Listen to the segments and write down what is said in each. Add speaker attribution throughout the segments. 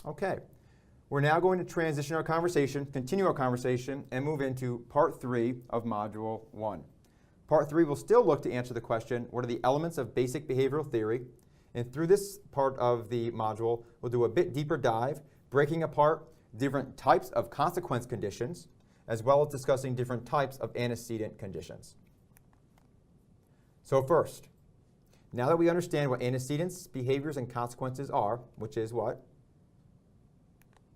Speaker 1: Okay, we're now going to transition our conversation, continue our conversation, and move into part 3 of Module 1. Part 3 will still look to answer the question, what are the elements of basic behavioral theory? And through this part of the module, we'll do a bit deeper dive, breaking apart different types of consequence conditions, as well as discussing different types of antecedent conditions. So first, now that we understand what antecedents, behaviors, and consequences are, which is what?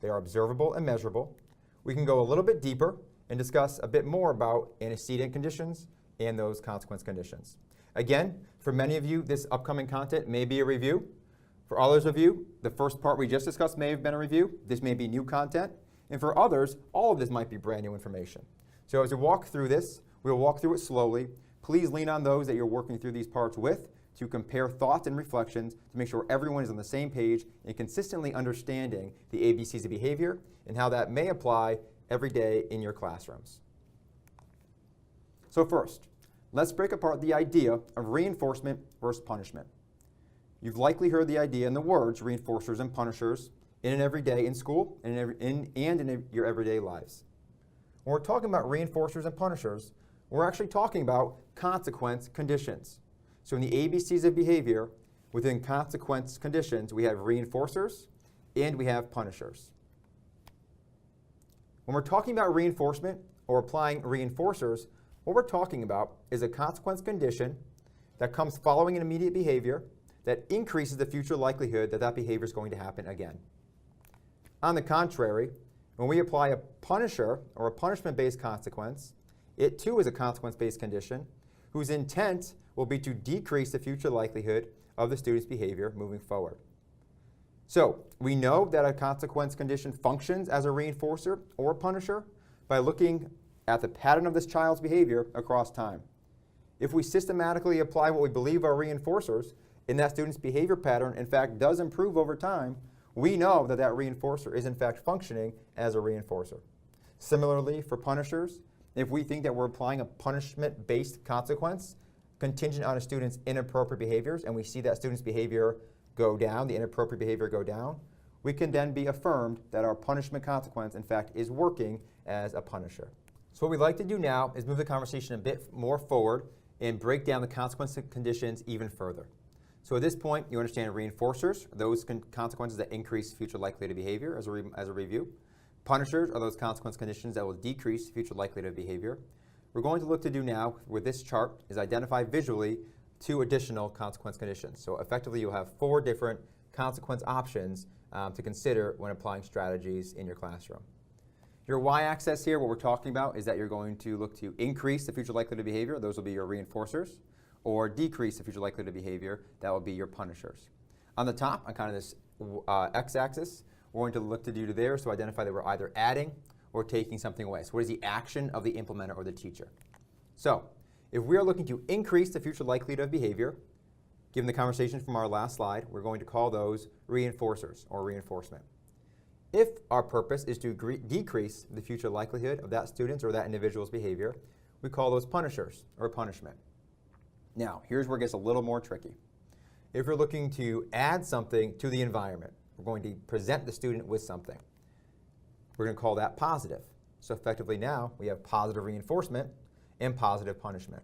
Speaker 1: They are observable and measurable. We can go a little bit deeper and discuss a bit more about antecedent conditions and those consequence conditions. Again, for many of you, this upcoming content may be a review. For others of you, the first part we just discussed may have been a review. This may be new content. And for others, all of this might be brand new information. So as we walk through this, we'll walk through it slowly. Please lean on those that you're working through these parts with to compare thoughts and reflections to make sure everyone is on the same page and consistently understanding the ABCs of behavior and how that may apply every day in your classrooms. So first, let's break apart the idea of reinforcement versus punishment. You've likely heard the idea in the words reinforcers and punishers in and every day in school and in your everyday lives. When we're talking about reinforcers and punishers, we're actually talking about consequence conditions. So in the ABCs of behavior, within consequence conditions, we have reinforcers and we have punishers. When we're talking about reinforcement or applying reinforcers, what we're talking about is a consequence condition that comes following an immediate behavior that increases the future likelihood that that behavior is going to happen again. On the contrary, when we apply a punisher or a punishment-based consequence, it too is a consequence-based condition whose intent will be to decrease the future likelihood of the student's behavior moving forward. So we know that a consequence condition functions as a reinforcer or a punisher by looking at the pattern of this child's behavior across time. If we systematically apply what we believe are reinforcers, and that student's behavior pattern in fact does improve over time, we know that that reinforcer is in fact functioning as a reinforcer. Similarly, for punishers, if we think that we're applying a punishment-based consequence contingent on a student's inappropriate behaviors, and we see that student's behavior go down, the inappropriate behavior go down, we can then be affirmed that our punishment consequence in fact is working as a punisher. So what we'd like to do now is move the conversation a bit more forward and break down the consequence conditions even further. So at this point, you understand reinforcers, those consequences that increase future likelihood of behavior as a review. Punishers are those consequence conditions that will decrease future likelihood of behavior. We're going to look to do now with this chart is identify visually 2 additional consequence conditions. So effectively, you'll have 4 different consequence options to consider when applying strategies in your classroom. Your y-axis here, what we're talking about is that you're going to look to increase the future likelihood of behavior. Those will be your reinforcers. Or decrease the future likelihood of behavior. That will be your punishers. On the top, on kind of this x-axis, we're going to look to do to there, so identify that we're either adding or taking something away. So what is the action of the implementer or the teacher? So if we are looking to increase the future likelihood of behavior, given the conversation from our last slide, we're going to call those reinforcers or reinforcement. If our purpose is to decrease the future likelihood of that student's or that individual's behavior, we call those punishers or punishment. Now, here's where it gets a little more tricky. If we're looking to add something to the environment, we're going to present the student with something. We're going to call that positive. So effectively now, we have positive reinforcement and positive punishment.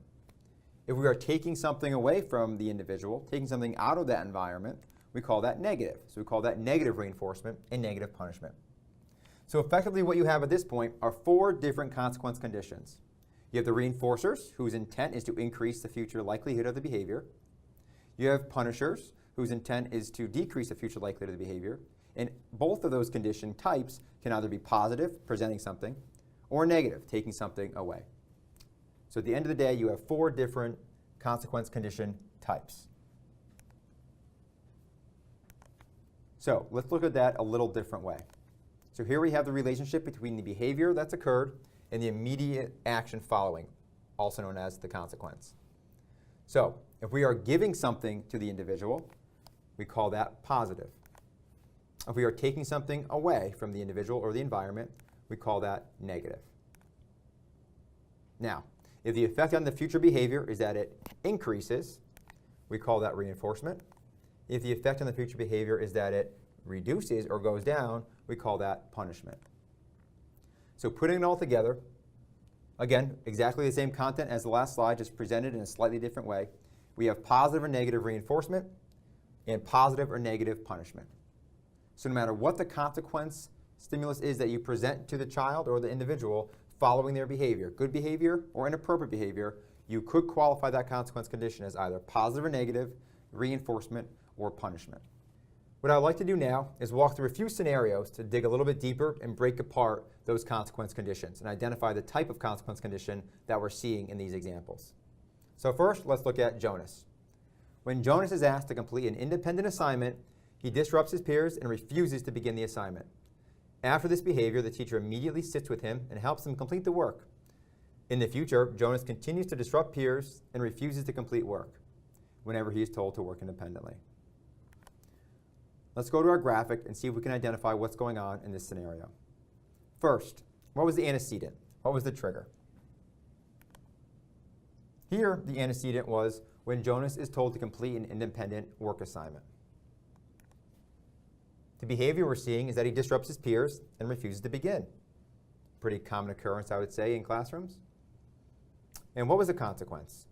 Speaker 1: If we are taking something away from the individual, taking something out of that environment, we call that negative. So we call that negative reinforcement and negative punishment. So effectively what you have at this point are 4 different consequence conditions. You have the reinforcers, whose intent is to increase the future likelihood of the behavior. You have punishers, whose intent is to decrease the future likelihood of the behavior. And both of those condition types can either be positive, presenting something, or negative, taking something away. So at the end of the day, you have 4 different consequence condition types. So let's look at that a little different way. So here we have the relationship between the behavior that's occurred and the immediate action following, also known as the consequence. So if we are giving something to the individual, we call that positive. If we are taking something away from the individual or the environment, we call that negative. Now, if the effect on the future behavior is that it increases, we call that reinforcement. If the effect on the future behavior is that it reduces or goes down, we call that punishment. So putting it all together, again, exactly the same content as the last slide, just presented in a slightly different way. We have positive or negative reinforcement and positive or negative punishment. So no matter what the consequence stimulus is that you present to the child or the individual following their behavior, good behavior or inappropriate behavior, you could qualify that consequence condition as either positive or negative, reinforcement, or punishment. What I'd like to do now is walk through a few scenarios to dig a little bit deeper and break apart those consequence conditions and identify the type of consequence condition that we're seeing in these examples. So first, let's look at Jonas. When Jonas is asked to complete an independent assignment, he disrupts his peers and refuses to begin the assignment. After this behavior, the teacher immediately sits with him and helps him complete the work. In the future, Jonas continues to disrupt peers and refuses to complete work whenever he is told to work independently. Let's go to our graphic and see if we can identify what's going on in this scenario. First, what was the antecedent? What was the trigger? Here, the antecedent was when Jonas is told to complete an independent work assignment. The behavior we're seeing is that he disrupts his peers and refuses to begin. Pretty common occurrence, I would say, in classrooms. And what was the consequence?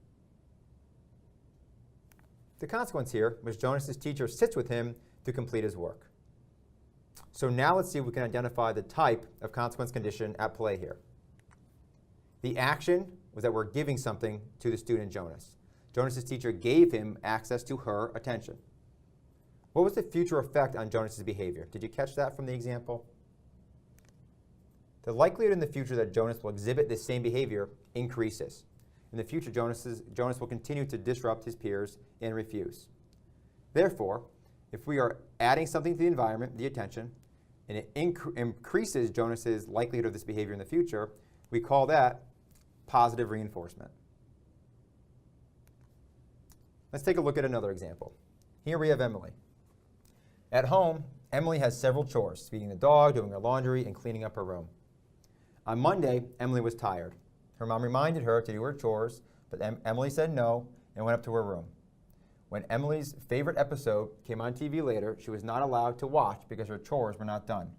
Speaker 1: The consequence here was Jonas's teacher sits with him to complete his work. So now let's see if we can identify the type of consequence condition at play here. The action was that we're giving something to the student Jonas. Jonas's teacher gave him access to her attention. What was the future effect on Jonas's behavior? Did you catch that from the example? The likelihood in the future that Jonas will exhibit this same behavior increases. In the future, Jonas will continue to disrupt his peers and refuse. Therefore, if we are adding something to the environment, the attention, and it increases Jonas's likelihood of this behavior in the future, we call that positive reinforcement. Let's take a look at another example. Here we have Emily. At home, Emily has several chores: feeding the dog, doing her laundry, and cleaning up her room. On Monday, Emily was tired. Her mom reminded her to do her chores, but Emily said no and went up to her room. When Emily's favorite episode came on TV later, she was not allowed to watch because her chores were not done.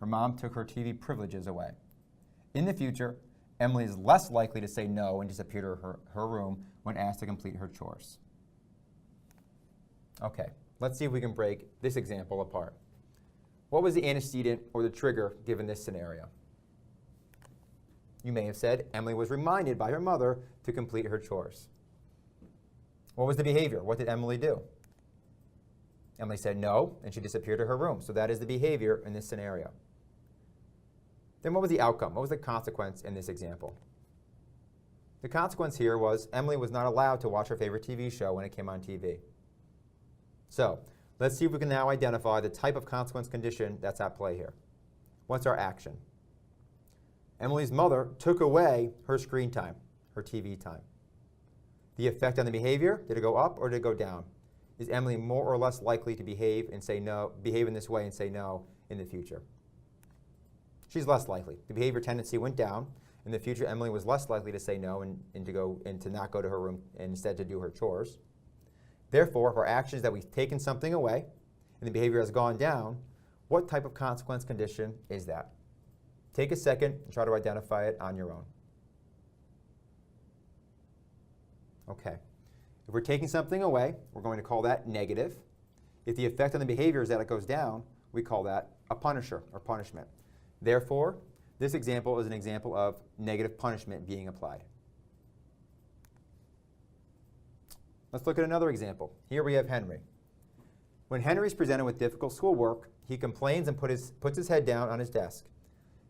Speaker 1: Her mom took her TV privileges away. In the future, Emily is less likely to say no and disappear to her room when asked to complete her chores. Okay, let's see if we can break this example apart. What was the antecedent or the trigger given this scenario? You may have said Emily was reminded by her mother to complete her chores. What was the behavior? What did Emily do? Emily said no, and she disappeared to her room. So that is the behavior in this scenario. Then what was the outcome? What was the consequence in this example? The consequence here was Emily was not allowed to watch her favorite TV show when it came on TV. So let's see if we can now identify the type of consequence condition that's at play here. What's our action? Emily's mother took away her screen time, her TV time. The effect on the behavior, did it go up or did it go down? Is Emily more or less likely to behave and say no, behave in this way and say no in the future? She's less likely. The behavior tendency went down. In the future, Emily was less likely to say no and to not go to her room and instead to do her chores. Therefore, if our action is that we've taken something away and the behavior has gone down, what type of consequence condition is that? Take a second and try to identify it on your own. Okay. If we're taking something away, we're going to call that negative. If the effect on the behavior is that it goes down, we call that a punisher or punishment. Therefore, this example is an example of negative punishment being applied. Let's look at another example. Here we have Henry. When Henry is presented with difficult schoolwork, he complains and puts his head down on his desk.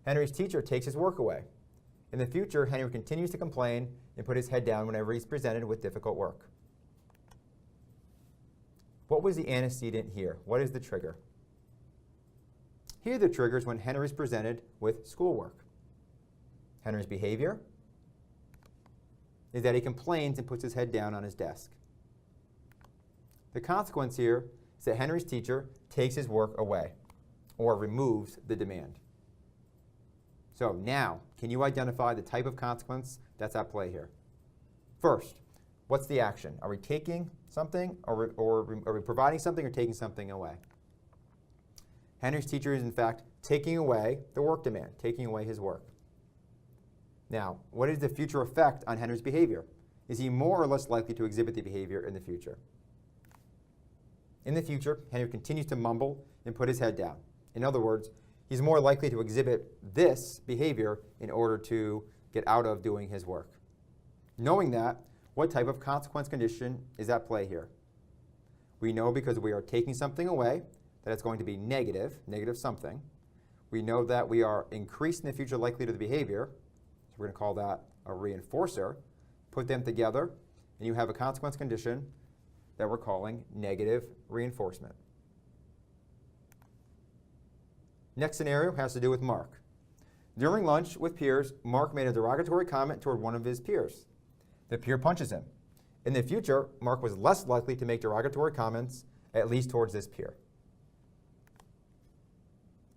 Speaker 1: Henry's teacher takes his work away. In the future, Henry continues to complain and put his head down whenever he's presented with difficult work. What was the antecedent here? What is the trigger? Here the trigger is when Henry is presented with schoolwork. Henry's behavior is that he complains and puts his head down on his desk. The consequence here is that Henry's teacher takes his work away or removes the demand. So now, can you identify the type of consequence that's at play here? First, what's the action? Are we taking something or are we providing something or taking something away? Henry's teacher is in fact taking away the work demand, taking away his work. Now, what is the future effect on Henry's behavior? Is he more or less likely to exhibit the behavior in the future? In the future, Henry continues to mumble and put his head down. In other words, he's more likely to exhibit this behavior in order to get out of doing his work. Knowing that, what type of consequence condition is at play here? We know because we are taking something away that it's going to be negative something. We know that we are increasing the future likelihood of the behavior, so we're going to call that a reinforcer. Put them together, and you have a consequence condition that we're calling negative reinforcement. Next scenario has to do with Mark. During lunch with peers, Mark made a derogatory comment toward one of his peers. The peer punches him. In the future, Mark was less likely to make derogatory comments, at least towards this peer.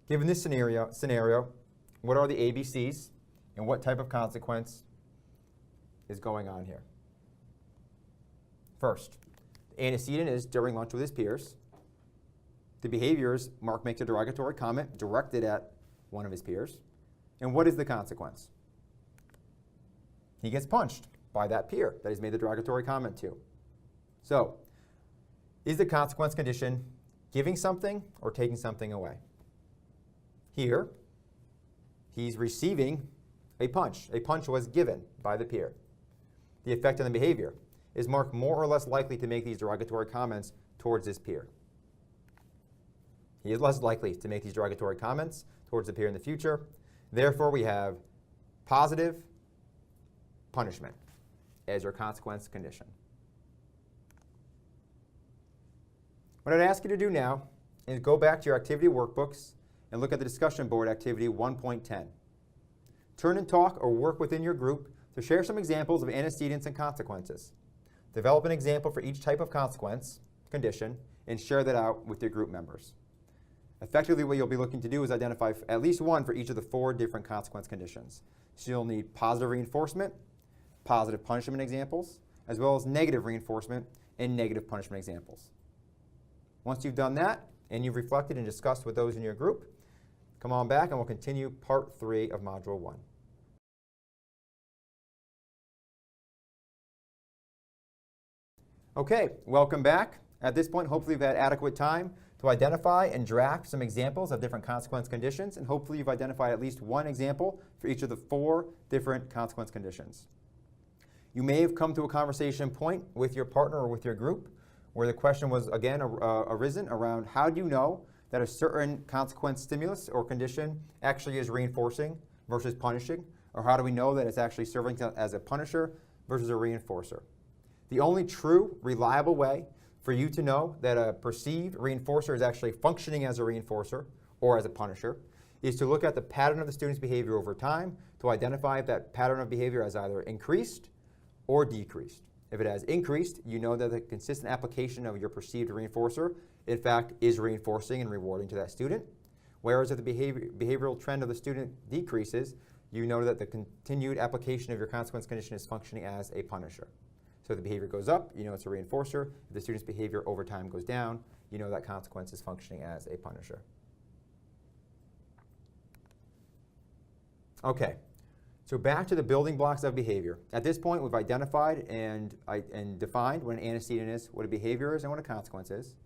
Speaker 1: Given this scenario, what are the ABCs and what type of consequence is going on here? First, the antecedent is during lunch with his peers. The behavior is Mark makes a derogatory comment directed at one of his peers. And what is the consequence? He gets punched by that peer that he's made the derogatory comment to. So, is the consequence condition giving something or taking something away? Here, he's receiving a punch. A punch was given by the peer. The effect on the behavior. Is Mark more or less likely to make these derogatory comments towards his peer? He is less likely to make these derogatory comments towards the peer in the future. Therefore, we have positive punishment as your consequence condition. What I'd ask you to do now is go back to your activity workbooks and look at the discussion board activity 1.10. Turn and talk or work within your group to share some examples of antecedents and consequences. Develop an example for each type of consequence condition and share that out with your group members. Effectively, what you'll be looking to do is identify at least one for each of the 4 different consequence conditions. So you'll need positive reinforcement, positive punishment examples, as well as negative reinforcement and negative punishment examples. Once you've done that and you've reflected and discussed with those in your group, come on back and we'll continue part 3 of Module 1. Okay, welcome back. At this point, hopefully you've had adequate time to identify and draft some examples of different consequence conditions, and hopefully you've identified at least one example for each of the 4 different consequence conditions. You may have come to a conversation point with your partner or with your group where the question was again arisen around how do you know that a certain consequence stimulus or condition actually is reinforcing versus punishing, or how do we know that it's actually serving as a punisher versus a reinforcer? The only true, reliable way for you to know that a perceived reinforcer is actually functioning as a reinforcer or as a punisher is to look at the pattern of the student's behavior over time to identify if that pattern of behavior has either increased or decreased. If it has increased, you know that the consistent application of your perceived reinforcer, in fact, is reinforcing and rewarding to that student. Whereas if the behavioral trend of the student decreases, you know that the continued application of your consequence condition is functioning as a punisher. So if the behavior goes up, you know it's a reinforcer. If the student's behavior over time goes down, you know that consequence is functioning as a punisher. Okay, so back to the building blocks of behavior. At this point, we've identified and defined what an antecedent is, what a behavior is, and what a consequence is.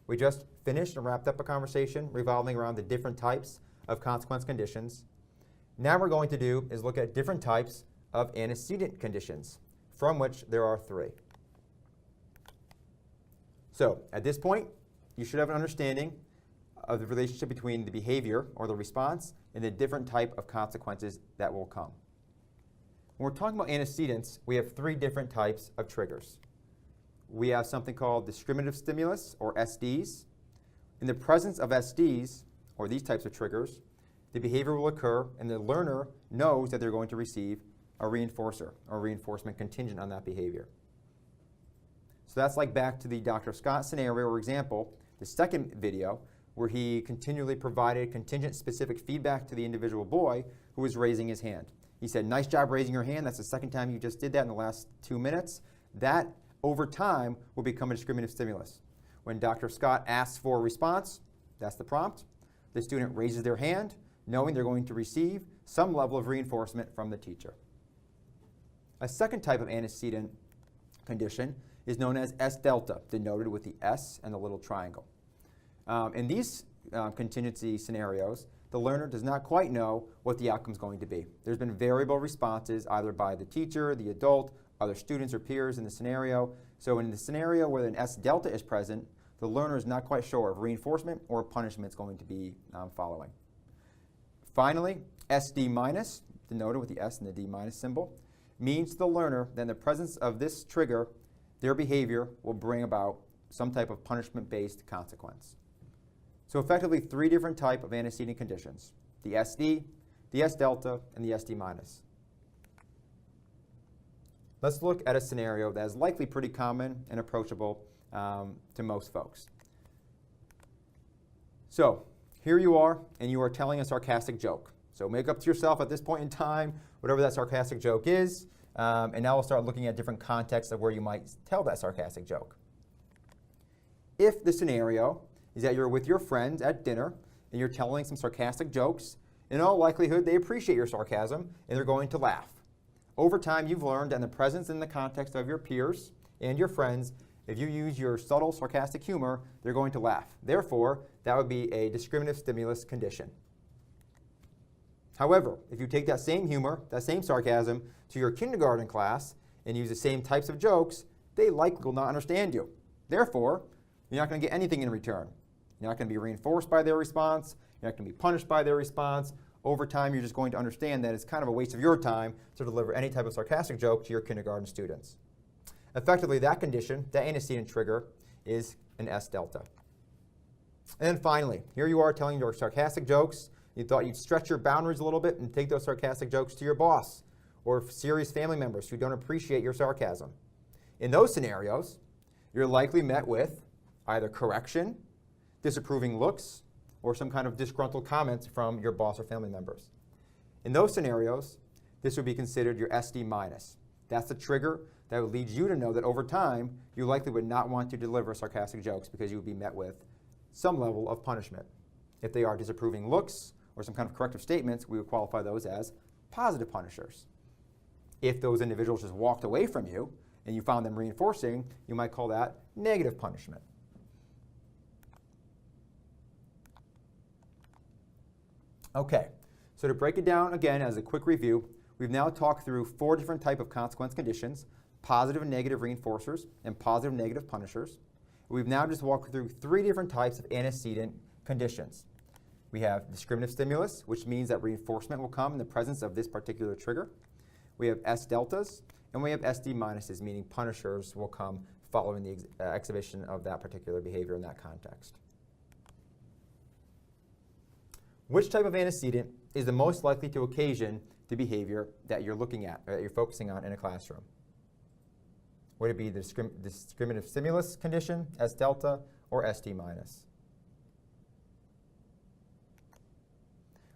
Speaker 1: We just finished and wrapped up a conversation revolving around the different types of consequence conditions. Now what we're going to do is look at different types of antecedent conditions, from which there are 3. So at this point, you should have an understanding of the relationship between the behavior or the response and the different type of consequences that will come. When we're talking about antecedents, we have 3 different types of triggers. We have something called discriminative stimulus, or SDs. In the presence of SDs, or these types of triggers, the behavior will occur and the learner knows that they're going to receive a reinforcer or reinforcement contingent on that behavior. So that's like back to the Dr. Scott scenario or example, the second video, where he continually provided contingent specific feedback to the individual boy who was raising his hand. He said, "Nice job raising your hand. That's the second time you just did that in the last 2 minutes." That, over time, will become a discriminative stimulus. When Dr. Scott asks for a response, that's the prompt. the student raises their hand, knowing they're going to receive some level of reinforcement from the teacher. A second type of antecedent condition is known as S delta, denoted with the S and the little triangle. In these contingency scenarios, the learner does not quite know what the outcome is going to be. There's been variable responses either by the teacher, the adult, other students or peers in the scenario. So in the scenario where an S delta is present, the learner is not quite sure if reinforcement or punishment is going to be following. Finally, SD minus, denoted with the S and the D minus symbol, means to the learner that in the presence of this trigger, their behavior will bring about some type of punishment-based consequence. So effectively 3 different types of antecedent conditions: the SD, the S delta, and the SD minus. Let's look at a scenario that is likely pretty common and approachable to most folks. So here you are, and you are telling a sarcastic joke. So make up to yourself at this point in time whatever that sarcastic joke is, and now we'll start looking at different contexts of where you might tell that sarcastic joke. If the scenario is that you're with your friends at dinner and you're telling some sarcastic jokes, in all likelihood they appreciate your sarcasm and they're going to laugh. Over time you've learned that in the presence and the context of your peers and your friends, if you use your subtle sarcastic humor, they're going to laugh. Therefore, that would be a discriminative stimulus condition. However, if you take that same humor, that same sarcasm, to your kindergarten class and use the same types of jokes, they likely will not understand you. Therefore, you're not going to get anything in return. You're not going to be reinforced by their response. You're not going to be punished by their response. Over time, you're just going to understand that it's kind of a waste of your time to deliver any type of sarcastic joke to your kindergarten students. Effectively, that condition, that antecedent trigger, is an S delta. And then finally, here you are telling your sarcastic jokes. You thought you'd stretch your boundaries a little bit and take those sarcastic jokes to your boss or serious family members who don't appreciate your sarcasm. In those scenarios, you're likely met with either correction, disapproving looks, or some kind of disgruntled comments from your boss or family members. In those scenarios, this would be considered your SD minus. That's the trigger that would lead you to know that over time, you likely would not want to deliver sarcastic jokes because you would be met with some level of punishment. If they are disapproving looks or some kind of corrective statements, we would qualify those as positive punishers. If those individuals just walked away from you and you found them reinforcing, you might call that negative punishment. Okay, so to break it down again as a quick review, we've now talked through 4 different types of consequence conditions: positive and negative reinforcers and positive and negative punishers. We've now just walked through 3 different types of antecedent conditions. We have discriminative stimulus, which means that reinforcement will come in the presence of this particular trigger. We have S deltas, and we have SD minuses, meaning punishers will come following the exhibition of that particular behavior in that context. Which type of antecedent is the most likely to occasion the behavior that you're looking at, or that you're focusing on in a classroom? Would it be the discriminative stimulus condition, S delta, or SD minus?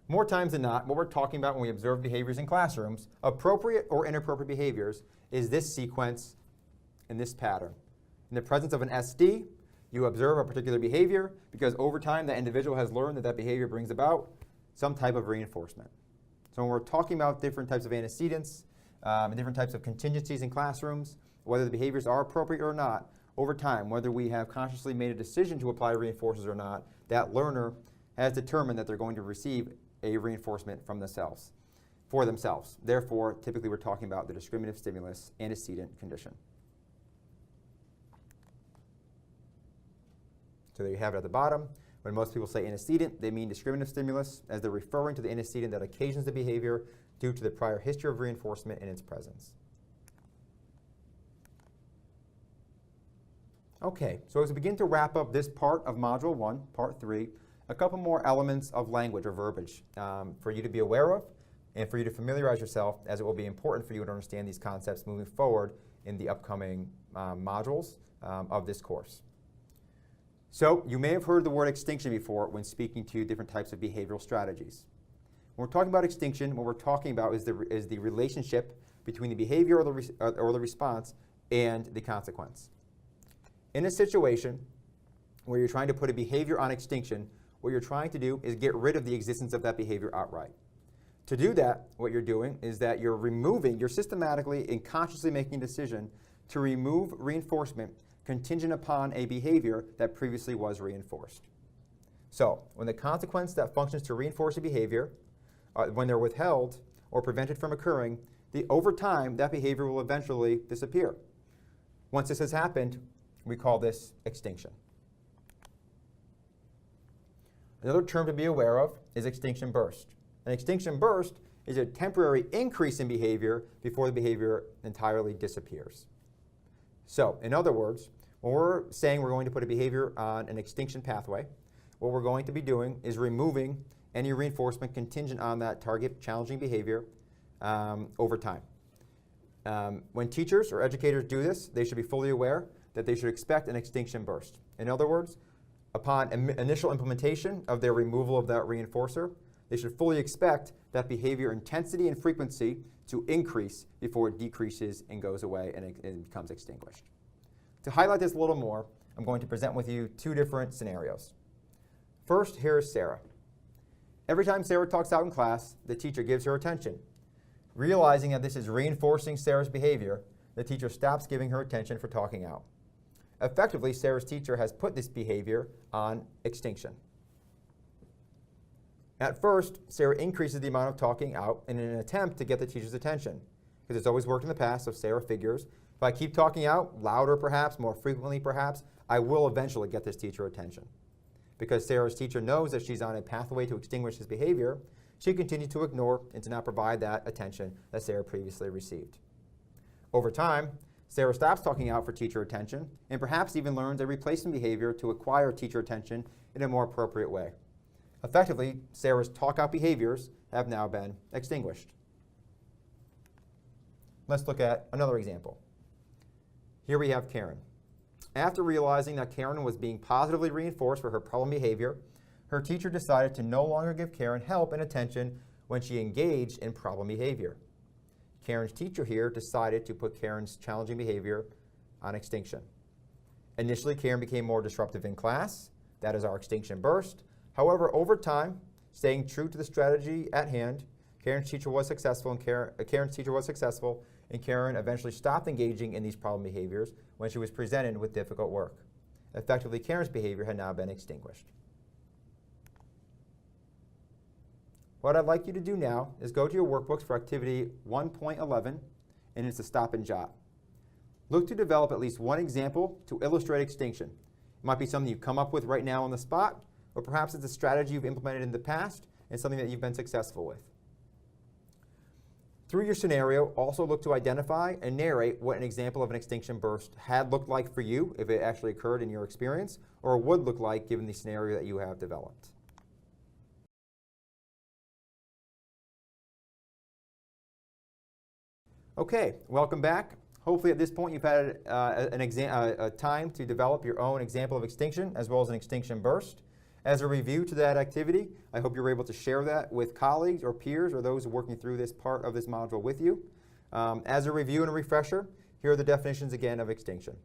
Speaker 1: More times than not, what we're talking about when we observe behaviors in classrooms, appropriate or inappropriate behaviors, is this sequence in this pattern. In the presence of an SD, you observe a particular behavior because over time that individual has learned that that behavior brings about some type of reinforcement. So when we're talking about different types of antecedents and different types of contingencies in classrooms, whether the behaviors are appropriate or not, over time, whether we have consciously made a decision to apply reinforcers or not, that learner has determined that they're going to receive a reinforcement from themselves, for themselves. Therefore, typically we're talking about the discriminative stimulus antecedent condition. So there you have it at the bottom. When most people say antecedent, they mean discriminative stimulus, as they're referring to the antecedent that occasions the behavior due to the prior history of reinforcement in its presence. Okay, so as we begin to wrap up this part of Module 1, Part 3, a couple more elements of language or verbiage for you to be aware of and for you to familiarize yourself, as it will be important for you to understand these concepts moving forward in the upcoming modules of this course. So you may have heard the word extinction before when speaking to different types of behavioral strategies. When we're talking about extinction, what we're talking about is the relationship between the behavior or the response and the consequence. In a situation where you're trying to put a behavior on extinction, what you're trying to do is get rid of the existence of that behavior outright. To do that, what you're doing is that you're systematically and consciously making a decision to remove reinforcement contingent upon a behavior that previously was reinforced. So, when the consequence that functions to reinforce a behavior, when they're withheld or prevented from occurring, over time, that behavior will eventually disappear. Once this has happened, we call this extinction. Another term to be aware of is extinction burst. An extinction burst is a temporary increase in behavior before the behavior entirely disappears. So, in other words, when we're saying we're going to put a behavior on an extinction pathway, what we're going to be doing is removing any reinforcement contingent on that target challenging behavior over time. When teachers or educators do this, they should be fully aware that they should expect an extinction burst. In other words, upon initial implementation of their removal of that reinforcer, they should fully expect that behavior intensity and frequency to increase before it decreases and goes away and it becomes extinguished. To highlight this a little more, I'm going to present with you two different scenarios. First, here's Sarah. Every time Sarah talks out in class, the teacher gives her attention. Realizing that this is reinforcing Sarah's behavior, the teacher stops giving her attention for talking out. Effectively, Sarah's teacher has put this behavior on extinction. At first, Sarah increases the amount of talking out in an attempt to get the teacher's attention, because it's always worked in the past, so Sarah figures, if I keep talking out, louder perhaps, more frequently perhaps, I will eventually get this teacher attention. Because Sarah's teacher knows that she's on a pathway to extinguish his behavior, she continues to ignore and to not provide that attention that Sarah previously received. Over time, Sarah stops talking out for teacher attention and perhaps even learns a replacement behavior to acquire teacher attention in a more appropriate way. Effectively, Sarah's talk out behaviors have now been extinguished. Let's look at another example. Here we have Karen. After realizing that Karen was being positively reinforced for her problem behavior, her teacher decided to no longer give Karen help and attention when she engaged in problem behavior. Karen's teacher here decided to put Karen's challenging behavior on extinction. Initially, Karen became more disruptive in class. That is our extinction burst. However, over time, staying true to the strategy at hand, Karen's teacher was successful, and Karen eventually stopped engaging in these problem behaviors when she was presented with difficult work. Effectively, Karen's behavior had now been extinguished. What I'd like you to do now is go to your workbooks for activity 1.11, and it's a stop and jot. Look to develop at least one example to illustrate extinction. It might be something you've come up with right now on the spot, or perhaps it's a strategy you've implemented in the past and something that you've been successful with. Through your scenario, also look to identify and narrate what an example of an extinction burst had looked like for you if it actually occurred in your experience, or would look like given the scenario that you have developed. Okay, welcome back. Hopefully at this point you've had a time to develop your own example of extinction as well as an extinction burst. As a review to that activity, I hope you're able to share that with colleagues or peers or those working through this part of this module with you. As a review and a refresher, here are the definitions again of extinction.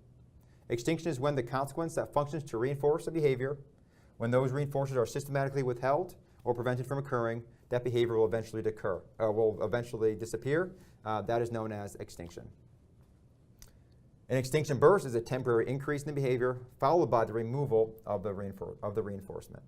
Speaker 1: Extinction is when the consequence that functions to reinforce a behavior, when those reinforcers are systematically withheld or prevented from occurring, that behavior will eventually disappear. That is known as extinction. An extinction burst is a temporary increase in the behavior followed by the removal of the reinforcement.